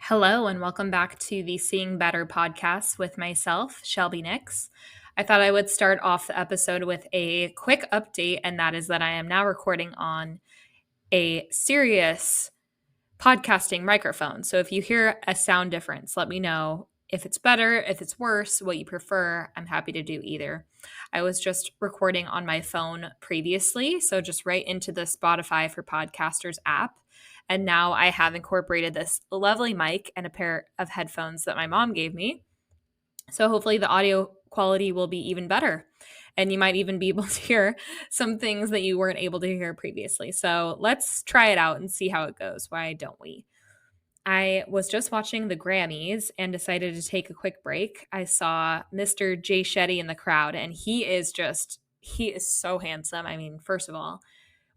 Hello, and welcome back to the Seeing Better podcast with myself, Shelby Nix. I thought I would start off the episode with a quick update, and that is that I am now recording on a Sirius podcasting microphone. So if you hear a sound difference, let me know if it's better, if it's worse, what you prefer. I'm happy to do either. I was just recording on my phone previously, so just right into the Spotify for Podcasters app. And now I have incorporated this lovely mic and a pair of headphones that my mom gave me. So hopefully the audio quality will be even better. And you might even be able to hear some things that you weren't able to hear previously. So let's try it out and see how it goes. Why don't we? I was just watching the Grammys and decided to take a quick break. I saw Mr. Jay Shetty in the crowd, and he is so handsome. I mean, first of all,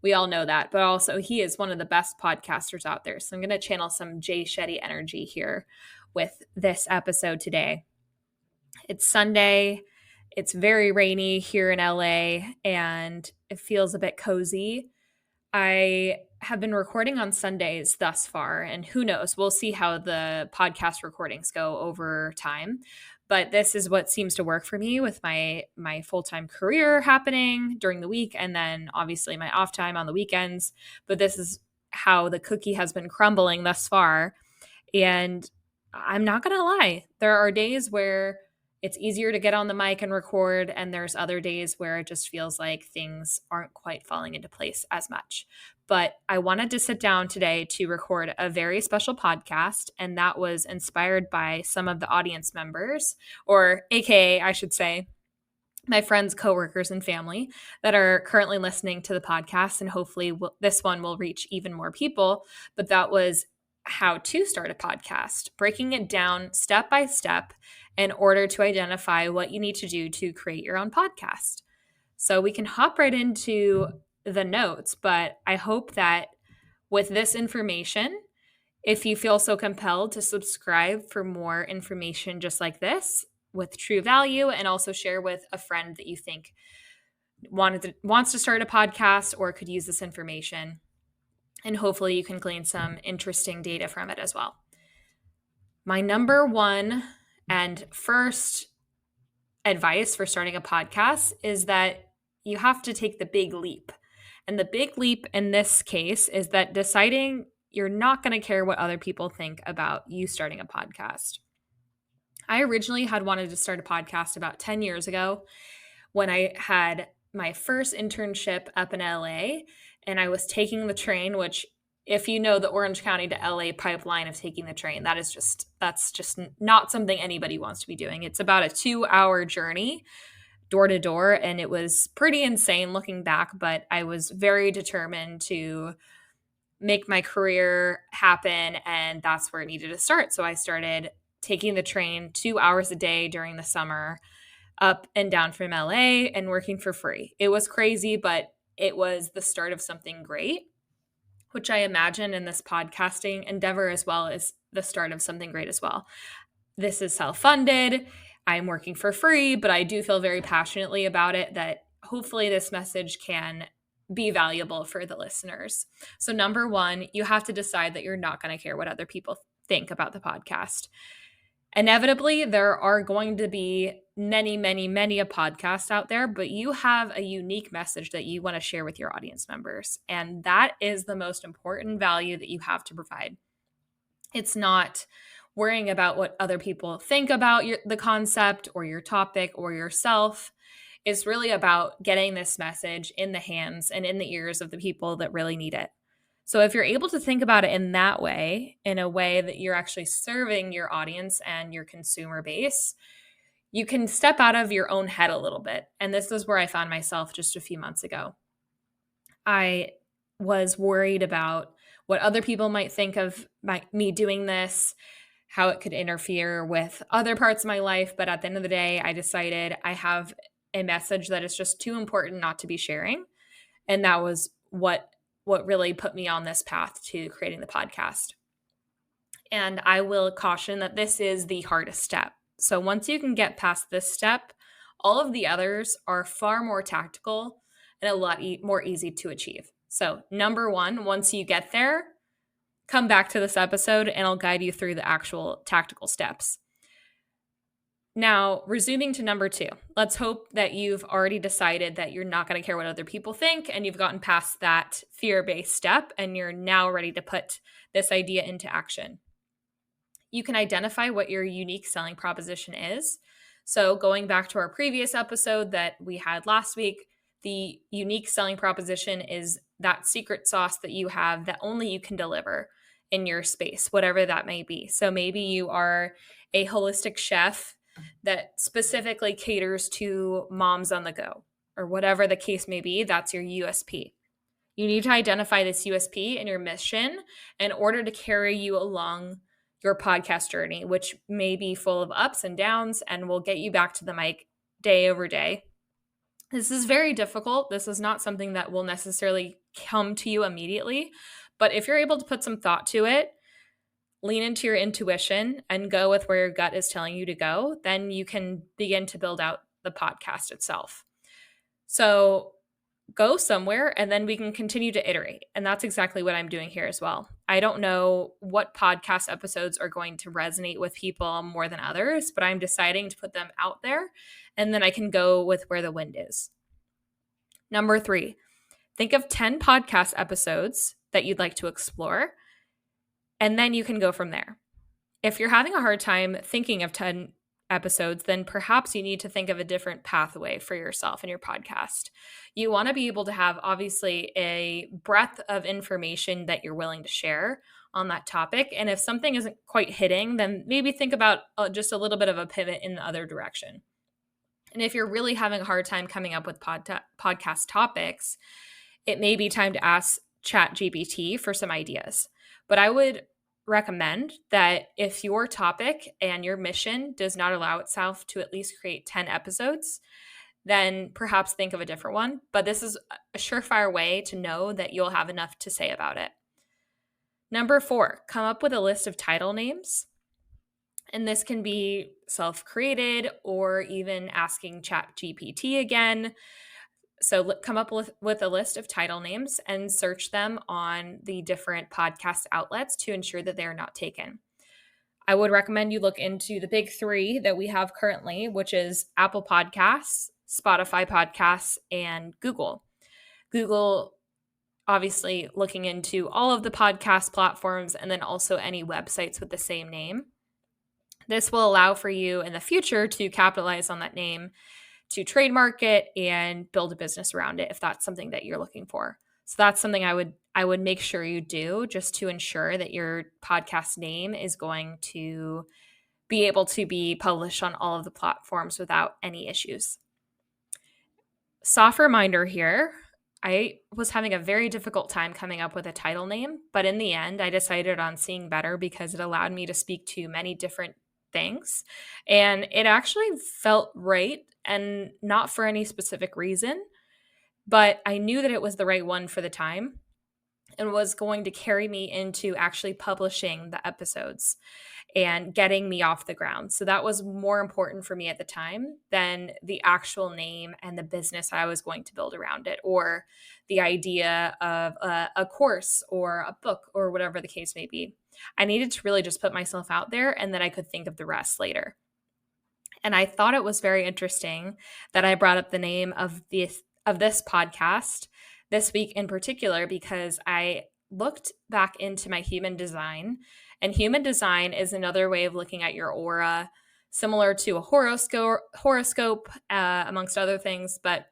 we all know that, but also he is one of the best podcasters out there. So I'm going to channel some Jay Shetty energy here with this episode today. It's Sunday. It's very rainy here in LA, and it feels a bit cozy. I have been recording on Sundays thus far, and who knows, we'll see how the podcast recordings go over time. But this is what seems to work for me with my full-time career happening during the week, and then obviously my off time on the weekends. But this is how the cookie has been crumbling thus far. And I'm not going to lie, there are days where it's easier to get on the mic and record, and there's other days where it just feels like things aren't quite falling into place as much. But I wanted to sit down today to record a very special podcast, and that was inspired by some of the audience members, or AKA, I should say, my friends, coworkers, and family that are currently listening to the podcast, and hopefully this one will reach even more people. But that was how to start a podcast, breaking it down step by step in order to identify what you need to do to create your own podcast. So we can hop right into the notes, but I hope that with this information, if you feel so compelled to subscribe for more information just like this with true value, and also share with a friend that you think wants to start a podcast or could use this information. And hopefully you can glean some interesting data from it as well. My number one and first advice for starting a podcast is that you have to take the big leap. And the big leap in this case is that deciding you're not going to care what other people think about you starting a podcast. I originally had wanted to start a podcast about 10 years ago when I had my first internship up in LA, and I was taking the train, which if you know the Orange County to LA pipeline of taking the train, that's just not something anybody wants to be doing. It's about a 2-hour journey door to door, and it was pretty insane looking back, but I was very determined to make my career happen, and that's where it needed to start. So I started taking the train 2 hours a day during the summer up and down from LA and working for free. It was crazy, but it was the start of something great, which I imagine in this podcasting endeavor as well is the start of something great as well. This is self-funded. I'm working for free, but I do feel very passionately about it that hopefully this message can be valuable for the listeners. So number one, you have to decide that you're not going to care what other people think about the podcast. Inevitably, there are going to be many a podcast out there, but you have a unique message that you want to share with your audience members. And that is the most important value that you have to provide. It's not worrying about what other people think about the concept or your topic or yourself. It's really about getting this message in the hands and in the ears of the people that really need it. So if you're able to think about it in that way, in a way that you're actually serving your audience and your consumer base, you can step out of your own head a little bit. And this is where I found myself just a few months ago. I was worried about what other people might think of me doing this, how it could interfere with other parts of my life. But at the end of the day, I decided I have a message that is just too important not to be sharing. And that was what really put me on this path to creating the podcast. And I will caution that this is the hardest step. So once you can get past this step, all of the others are far more tactical and a lot more easy to achieve. So number one, once you get there, come back to this episode and I'll guide you through the actual tactical steps. Now, resuming to number 2, let's hope that you've already decided that you're not going to care what other people think and you've gotten past that fear-based step and you're now ready to put this idea into action. You can identify what your unique selling proposition is. So going back to our previous episode that we had last week, the unique selling proposition is that secret sauce that you have that only you can deliver in your space, whatever that may be. So maybe you are a holistic chef that specifically caters to moms on the go, or whatever the case may be. That's your USP. You need to identify this USP and your mission in order to carry you along your podcast journey, which may be full of ups and downs and will get you back to the mic day over day. This is very difficult. This is not something that will necessarily come to you immediately, but if you're able to put some thought to it, lean into your intuition and go with where your gut is telling you to go, then you can begin to build out the podcast itself. So go somewhere and then we can continue to iterate. And that's exactly what I'm doing here as well. I don't know what podcast episodes are going to resonate with people more than others, but I'm deciding to put them out there and then I can go with where the wind is. Number 3, think of 10 podcast episodes that you'd like to explore, and then you can go from there. If you're having a hard time thinking of 10 episodes, then perhaps you need to think of a different pathway for yourself and your podcast. You want to be able to have obviously a breadth of information that you're willing to share on that topic. And if something isn't quite hitting, then maybe think about just a little bit of a pivot in the other direction. And if you're really having a hard time coming up with podcast topics, it may be time to ask ChatGPT for some ideas. But I would recommend that if your topic and your mission does not allow itself to at least create 10 episodes, then perhaps think of a different one. But this is a surefire way to know that you'll have enough to say about it. Number 4, come up with a list of title names. And this can be self-created or even asking ChatGPT again. So come up with a list of title names and search them on the different podcast outlets to ensure that they are not taken. I would recommend you look into the big 3 that we have currently, which is Apple Podcasts, Spotify Podcasts, and Google. Google, obviously looking into all of the podcast platforms and then also any websites with the same name. This will allow for you in the future to capitalize on that name, to trademark it and build a business around it if that's something that you're looking for. So that's something I would make sure you do just to ensure that your podcast name is going to be able to be published on all of the platforms without any issues. Soft reminder here, I was having a very difficult time coming up with a title name, but in the end, I decided on Seeing Better because it allowed me to speak to many different things. And it actually felt right and not for any specific reason, but I knew that it was the right one for the time and was going to carry me into actually publishing the episodes and getting me off the ground. So that was more important for me at the time than the actual name and the business I was going to build around it, or the idea of a course or a book or whatever the case may be. I needed to really just put myself out there and then I could think of the rest later. And I thought it was very interesting that I brought up the name of this podcast this week in particular, because I looked back into my human design, and human design is another way of looking at your aura, similar to a horoscope, amongst other things. But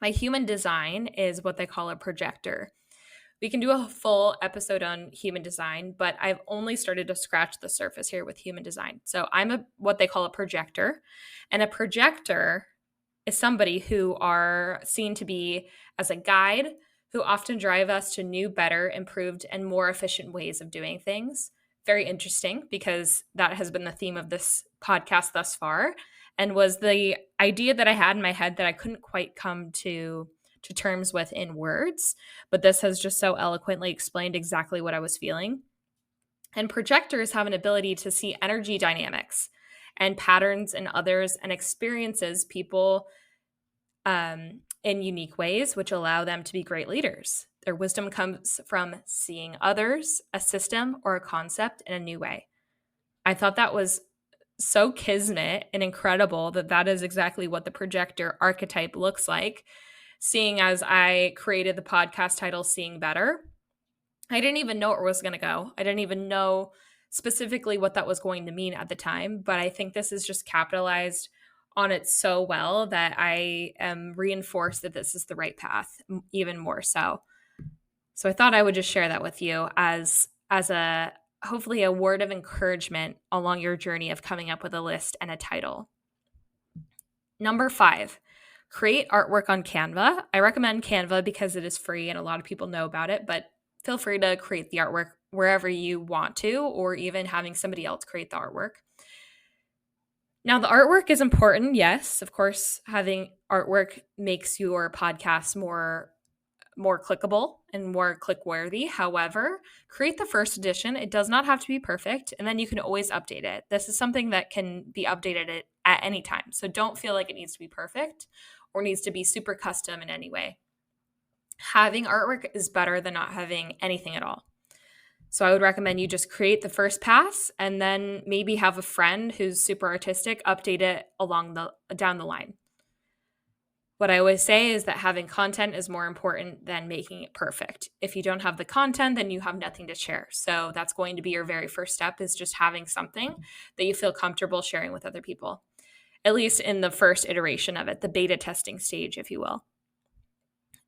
my human design is what they call a projector. We can do a full episode on human design, but I've only started to scratch the surface here with human design. So I'm what they call a projector, and a projector is somebody who are seen to be as a guide, who often drive us to new, better, improved, and more efficient ways of doing things. Very interesting, because that has been the theme of this podcast thus far, and was the idea that I had in my head that I couldn't quite come to terms with in words, but this has just so eloquently explained exactly what I was feeling. And projectors have an ability to see energy dynamics and patterns in others and experiences people in unique ways, which allow them to be great leaders. Their wisdom comes from seeing others, a system, or a concept in a new way. I thought that was so kismet and incredible that that is exactly what the projector archetype looks like. Seeing as I created the podcast title Seeing Better, I didn't even know where it was going to go. I didn't even know specifically what that was going to mean at the time, but I think this is just capitalized on it so well that I am reinforced that this is the right path even more so. So I thought I would just share that with you as a hopefully a word of encouragement along your journey of coming up with a list and a title. Number 5, create artwork on Canva. I recommend Canva because it is free and a lot of people know about it, but feel free to create the artwork wherever you want to, or even having somebody else create the artwork. Now, the artwork is important. Yes, of course, having artwork makes your podcast more clickable and more click worthy. However, create the first edition. It does not have to be perfect, and then you can always update it. This is something that can be updated at any time. So don't feel like it needs to be perfect or needs to be super custom in any way. Having artwork is better than not having anything at all. So I would recommend you just create the first pass and then maybe have a friend who's super artistic update it down the line. What I always say is that having content is more important than making it perfect. If you don't have the content, then you have nothing to share. So that's going to be your very first step, is just having something that you feel comfortable sharing with other people, at least in the first iteration of it, the beta testing stage, if you will.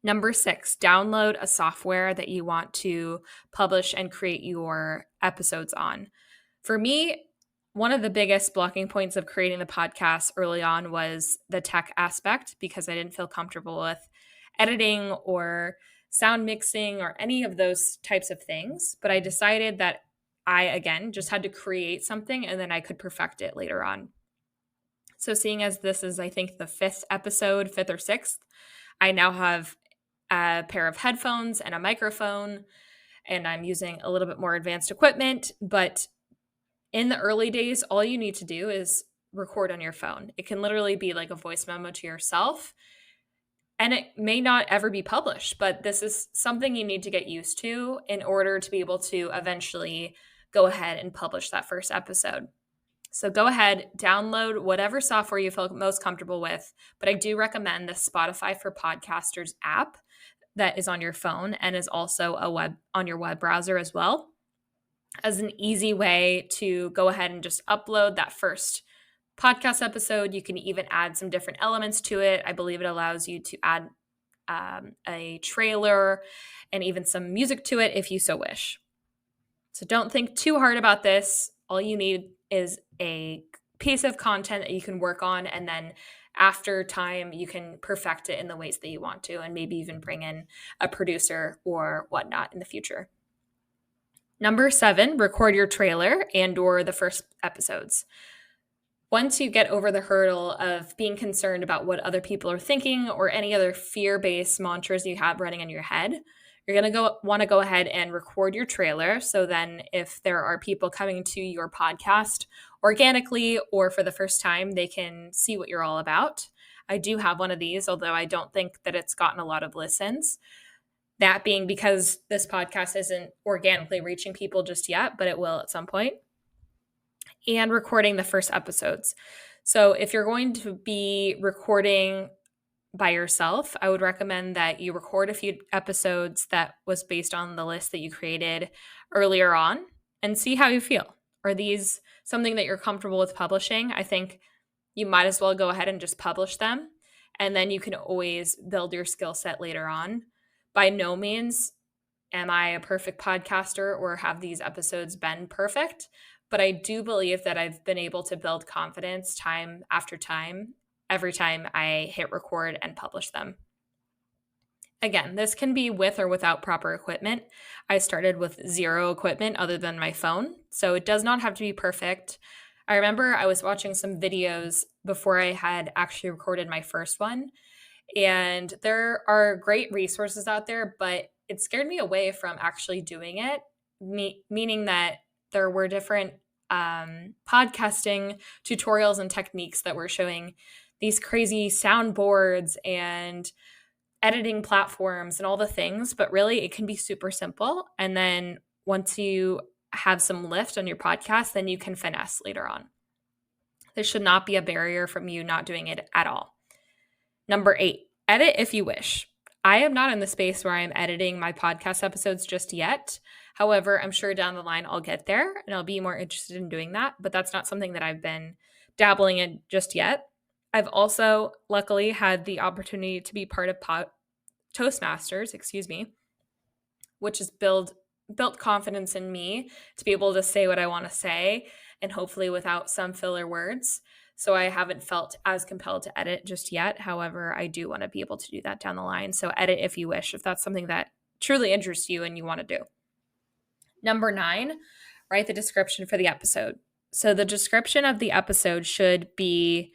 Number 6, download a software that you want to publish and create your episodes on. For me, one of the biggest blocking points of creating the podcast early on was the tech aspect, because I didn't feel comfortable with editing or sound mixing or any of those types of things. But I decided that I, again, just had to create something and then I could perfect it later on. So seeing as this is, I think, the 5th episode, 5th or 6th, I now have a pair of headphones and a microphone, and I'm using a little bit more advanced equipment. But in the early days, all you need to do is record on your phone. It can literally be like a voice memo to yourself, and it may not ever be published, but this is something you need to get used to in order to be able to eventually go ahead and publish that first episode. So go ahead, download whatever software you feel most comfortable with, but I do recommend the Spotify for Podcasters app that is on your phone and is also on your web browser as well, as an easy way to go ahead and just upload that first podcast episode. You can even add some different elements to it. I believe it allows you to add a trailer and even some music to it if you so wish. So don't think too hard about this. All you need is a piece of content that you can work on, and then after time, you can perfect it in the ways that you want to, and maybe even bring in a producer or whatnot in the future. Number 7, record your trailer and or the first episodes. Once you get over the hurdle of being concerned about what other people are thinking or any other fear-based mantras you have running in your head, you're going to want to go ahead and record your trailer. So then if there are people coming to your podcast organically or for the first time, they can see what you're all about. I do have one of these, although I don't think that it's gotten a lot of listens. That being because this podcast isn't organically reaching people just yet, but it will at some point. And recording the first episodes. So if you're going to be recording by yourself, I would recommend that you record a few episodes that was based on the list that you created earlier on and see how you feel. Are these something that you're comfortable with publishing? I think you might as well go ahead and just publish them, and then you can always build your skill set later on. By no means am I a perfect podcaster or have these episodes been perfect, but I do believe that I've been able to build confidence time after time every time I hit record and publish them. Again, this can be with or without proper equipment. I started with 0 equipment other than my phone, so it does not have to be perfect. I remember I was watching some videos before I had actually recorded my first one, and there are great resources out there, but it scared me away from actually doing it, meaning that there were different podcasting tutorials and techniques that were showing these crazy soundboards and editing platforms and all the things, but really it can be super simple. And then once you have some lift on your podcast, then you can finesse later on. There should not be a barrier from you not doing it at all. Number 8, edit if you wish. I am not in the space where I'm editing my podcast episodes just yet. However, I'm sure down the line I'll get there and I'll be more interested in doing that, but that's not something that I've been dabbling in just yet. I've also luckily had the opportunity to be part of Toastmasters, which has built confidence in me to be able to say what I want to say and hopefully without some filler words. So I haven't felt as compelled to edit just yet. However, I do want to be able to do that down the line. So edit if you wish, if that's something that truly interests you and you want to do. Number 9, write the description for the episode. So the description of the episode should be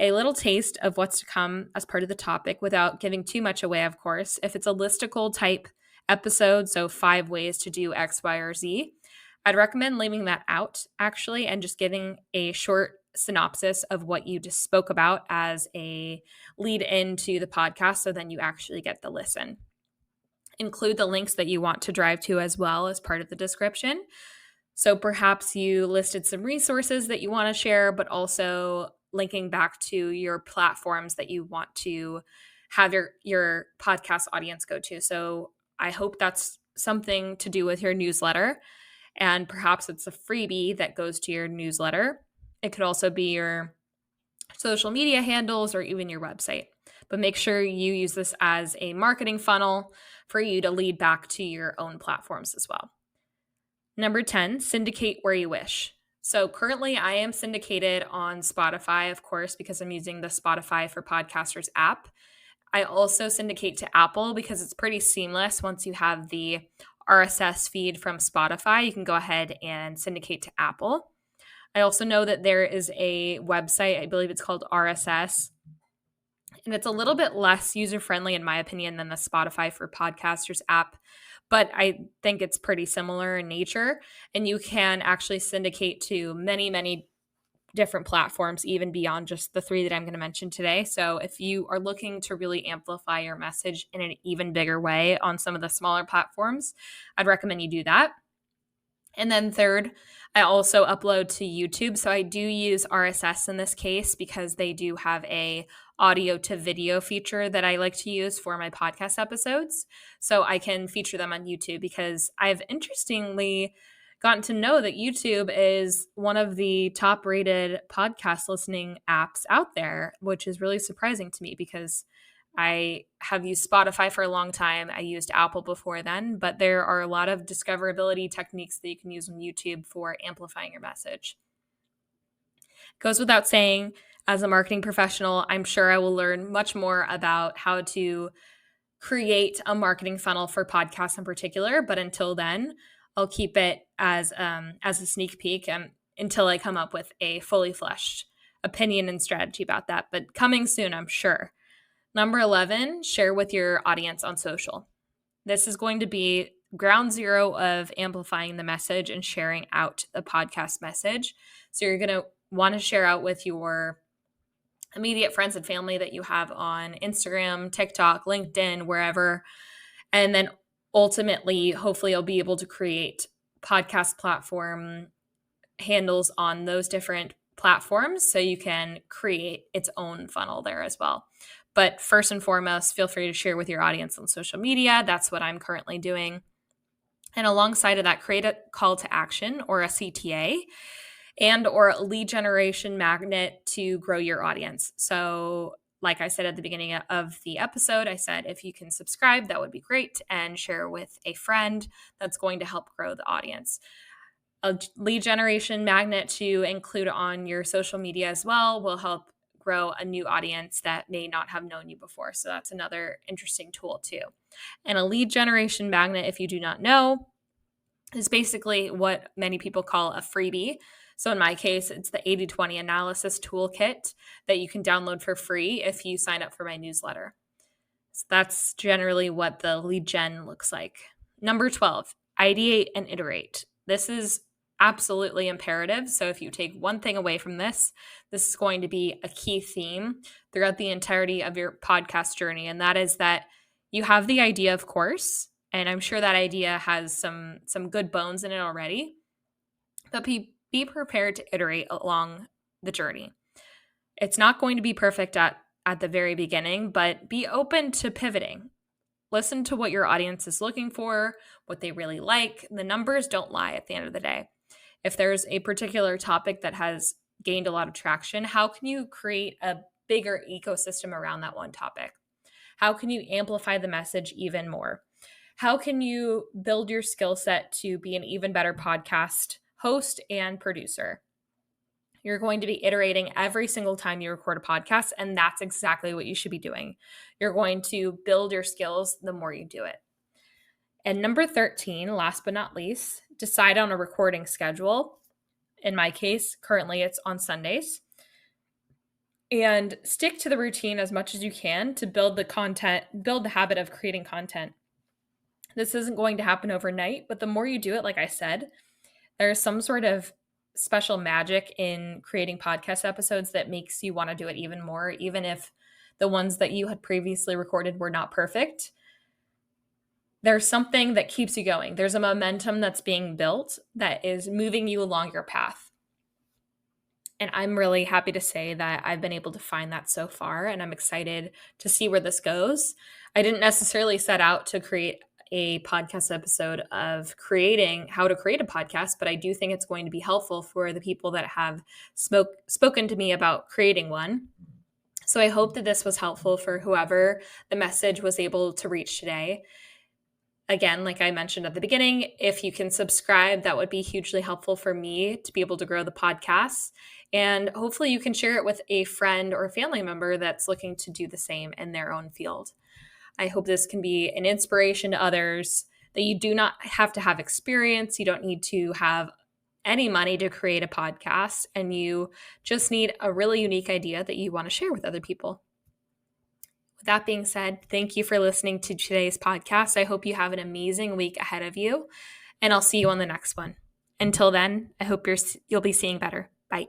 a little taste of what's to come as part of the topic without giving too much away, of course. If it's a listicle type episode, so 5 ways to do X, Y, or Z, I'd recommend leaving that out actually and just giving a short synopsis of what you just spoke about as a lead into the podcast so then you actually get the listen. Include the links that you want to drive to as well as part of the description. So perhaps you listed some resources that you want to share, but also linking back to your platforms that you want to have your podcast audience go to. So I hope that's something to do with your newsletter, and perhaps it's a freebie that goes to your newsletter. It could also be your social media handles or even your website. But make sure you use this as a marketing funnel for you to lead back to your own platforms as well. Number 10, syndicate where you wish. So currently I am syndicated on Spotify, of course, because I'm using the Spotify for Podcasters app. I also syndicate to Apple because it's pretty seamless. Once you have the RSS feed from Spotify, you can go ahead and syndicate to Apple. I also know that there is a website, I believe it's called RSS, and it's a little bit less user-friendly in my opinion than the Spotify for Podcasters app, but I think it's pretty similar in nature, and you can actually syndicate to many, many different platforms, even beyond just the 3 that I'm going to mention today. So if you are looking to really amplify your message in an even bigger way on some of the smaller platforms, I'd recommend you do that. And then third, I also upload to YouTube. So I do use RSS in this case because they do have a audio to video feature that I like to use for my podcast episodes. So I can feature them on YouTube because I've interestingly gotten to know that YouTube is one of the top rated podcast listening apps out there, which is really surprising to me because I have used Spotify for a long time. I used Apple before then, but there are a lot of discoverability techniques that you can use on YouTube for amplifying your message. Goes without saying, as a marketing professional, I'm sure I will learn much more about how to create a marketing funnel for podcasts in particular. But until then, I'll keep it as a sneak peek until I come up with a fully fleshed opinion and strategy about that. But coming soon, I'm sure. Number 11, share with your audience on social. This is going to be ground zero of amplifying the message and sharing out the podcast message. So you're going to want to share out with your immediate friends and family that you have on Instagram, TikTok, LinkedIn, wherever. And then ultimately, hopefully you'll be able to create podcast platform handles on those different platforms so you can create its own funnel there as well. But first and foremost, feel free to share with your audience on social media. That's what I'm currently doing. And alongside of that, create a call to action or a CTA and or a lead generation magnet to grow your audience. So like I said at the beginning of the episode, I said if you can subscribe, that would be great, and share with a friend. That's going to help grow the audience. A lead generation magnet to include on your social media as well will help grow a new audience that may not have known you before. So that's another interesting tool too. And a lead generation magnet, if you do not know, is basically what many people call a freebie. So in my case, it's the 80/20 analysis toolkit that you can download for free if you sign up for my newsletter. So that's generally what the lead gen looks like. Number 12, ideate and iterate. This is absolutely imperative. So if you take one thing away from this, this is going to be a key theme throughout the entirety of your podcast journey. And that is that You have the idea, of course, and I'm sure that idea has some good bones in it already, but be prepared to iterate along the journey. It's not going to be perfect at the very beginning, but be open to pivoting. Listen to what your audience is looking for, what they really like. The numbers don't lie at the end of the day. If there's a particular topic that has gained a lot of traction, how can you create a bigger ecosystem around that one topic? How can you amplify the message even more? How can you build your skill set to be an even better podcast host and producer? You're going to be iterating every single time you record a podcast, and that's exactly what you should be doing. You're going to build your skills the more you do it. And number 13, last but not least, decide on a recording schedule. In my case, currently it's on Sundays. And stick to the routine as much as you can to build the habit of creating content. This isn't going to happen overnight, but the more you do it, like I said, there's some sort of special magic in creating podcast episodes that makes you want to do it even more, even if the ones that you had previously recorded were not perfect. There's something that keeps you going. There's a momentum that's being built that is moving you along your path. And I'm really happy to say that I've been able to find that so far, and I'm excited to see where this goes. I didn't necessarily set out to create a podcast episode of creating how to create a podcast, but I do think it's going to be helpful for the people that have spoken to me about creating one. So I hope that this was helpful for whoever the message was able to reach today. Again, like I mentioned at the beginning, if you can subscribe, that would be hugely helpful for me to be able to grow the podcast. And hopefully you can share it with a friend or a family member that's looking to do the same in their own field. I hope this can be an inspiration to others, that you do not have to have experience. You don't need to have any money to create a podcast, and you just need a really unique idea that you want to share with other people. With that being said, thank you for listening to today's podcast. I hope you have an amazing week ahead of you, and I'll see you on the next one. Until then, I hope you'll be seeing better. Bye.